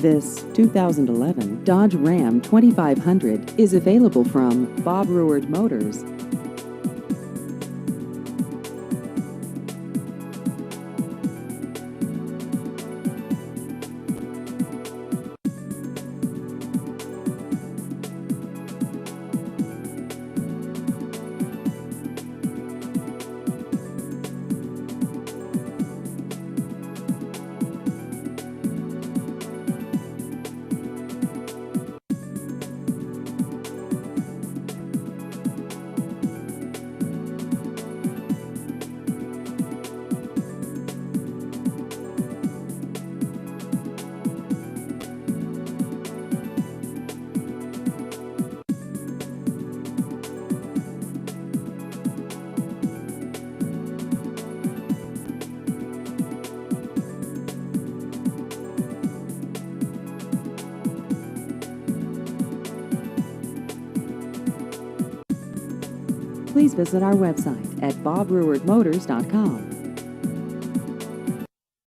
This 2011 Dodge Ram 2500 is available from Bob Ruard Motors. Please visit our website at bobruardmotors.com.